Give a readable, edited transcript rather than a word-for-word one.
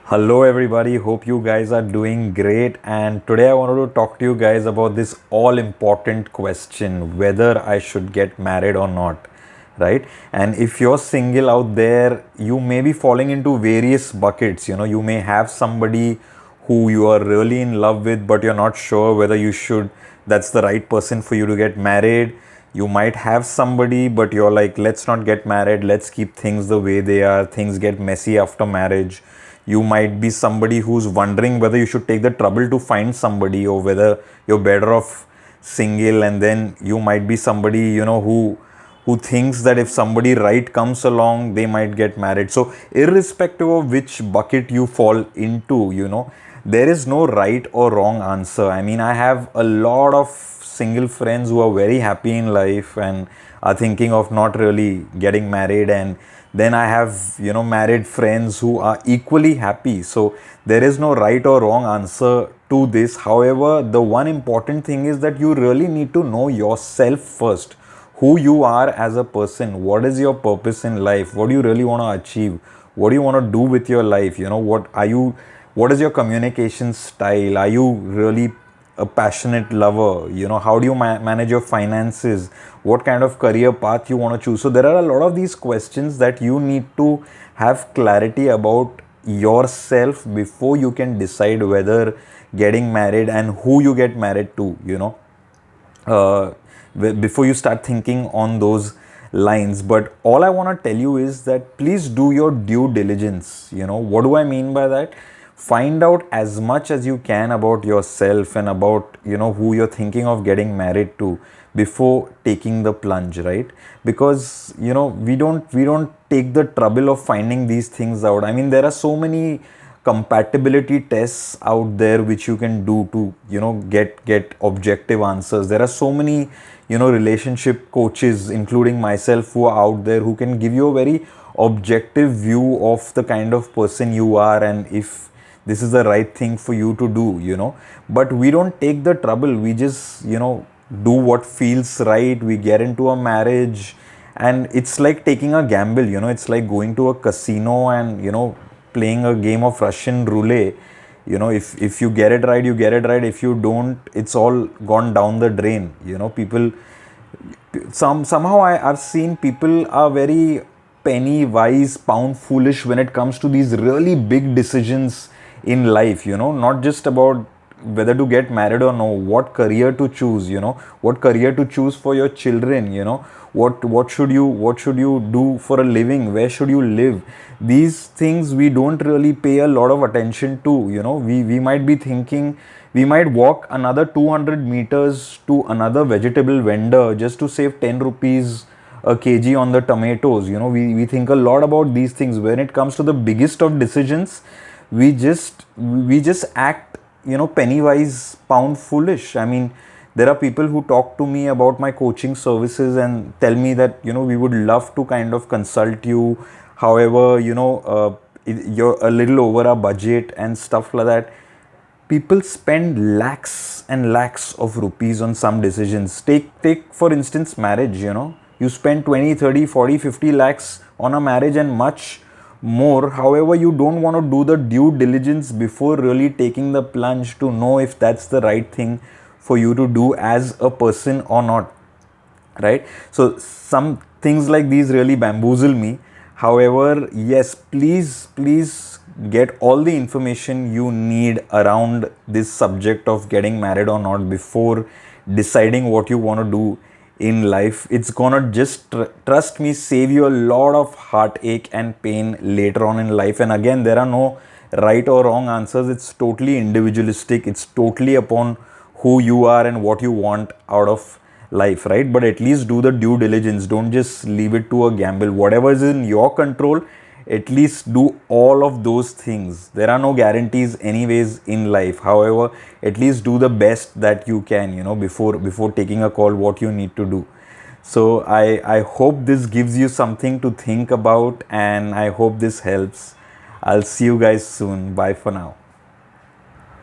Hello, everybody. Hope you guys are doing great. And today I wanted to talk to you guys about this all important question whether I should get married or not. Right? And if you're single out there, you may be falling into various buckets. You may have somebody who you are really in love with, but you're not sure whether that's the right person for you to get married. You might have somebody, but you're like, let's not get married, let's keep things the way they are. Things get messy after marriage. You might be somebody who's wondering whether you should take the trouble to find somebody or whether you're better off single. And then you might be somebody who thinks that if somebody right comes along, they might get married. So irrespective of which bucket you fall into, there is no right or wrong answer. I mean, I have a lot of single friends who are very happy in life and are thinking of not really getting married, and then I have married friends who are equally happy. So there is no right or wrong answer to this. However, the one important thing is that you really need to know yourself first, who you are as a person, what is your purpose in life, what do you really want to achieve, what do you want to do with your life, what is your communication style, are you really a passionate lover, how do you manage your finances, what kind of career path you want to choose. So there are a lot of these questions that you need to have clarity about yourself before you can decide whether getting married and who you get married to, uh, before you start thinking on those lines. But all I want to tell you is that please do your due diligence. What do I mean by that? Find out as much as you can about yourself and about who you're thinking of getting married to before taking the plunge, right? Because we don't take the trouble of finding these things out. I mean, there are so many compatibility tests out there which you can do to get objective answers. There are so many relationship coaches, including myself, who are out there who can give you a very objective view of the kind of person you are and if this is the right thing for you to do. But we don't take the trouble. We just do what feels right. We get into a marriage, and it's like taking a gamble. It's like going to a casino and playing a game of Russian roulette. If you get it right, you get it right. If you don't, it's all gone down the drain. People, somehow I've seen people are very penny wise, pound foolish when it comes to these really big decisions in life. Not just about whether to get married or no, what career to choose, what career to choose for your children, what should you do for a living, where should you live. These things we don't really pay a lot of attention to. We might be thinking we might walk another 200 meters to another vegetable vendor just to save 10 rupees a kg on the tomatoes. We think a lot about these things. When it comes to the biggest of decisions, we just act penny wise, pound foolish. I mean, there are people who talk to me about my coaching services and tell me that we would love to kind of consult you. However, you're a little over our budget and stuff like that. People spend lakhs and lakhs of rupees on some decisions. Take for instance marriage. You spend 20, 30, 40, 50 lakhs on a marriage and much more. However, you don't want to do the due diligence before really taking the plunge to know if that's the right thing for you to do as a person or not, right? So some things like these really bamboozle me. However, yes, please get all the information you need around this subject of getting married or not before deciding what you want to do in life. It's gonna just trust me, save you a lot of heartache and pain later on in life. And again, there are no right or wrong answers. It's totally individualistic. It's totally upon who you are and what you want out of life, right? But at least do the due diligence. Don't just leave it to a gamble. Whatever is in your control, at least do all of those things. There are no guarantees anyways in life. However, at least do the best that you can, before taking a call what you need to do. So I hope this gives you something to think about, and I hope this helps. I'll see you guys soon. Bye for now.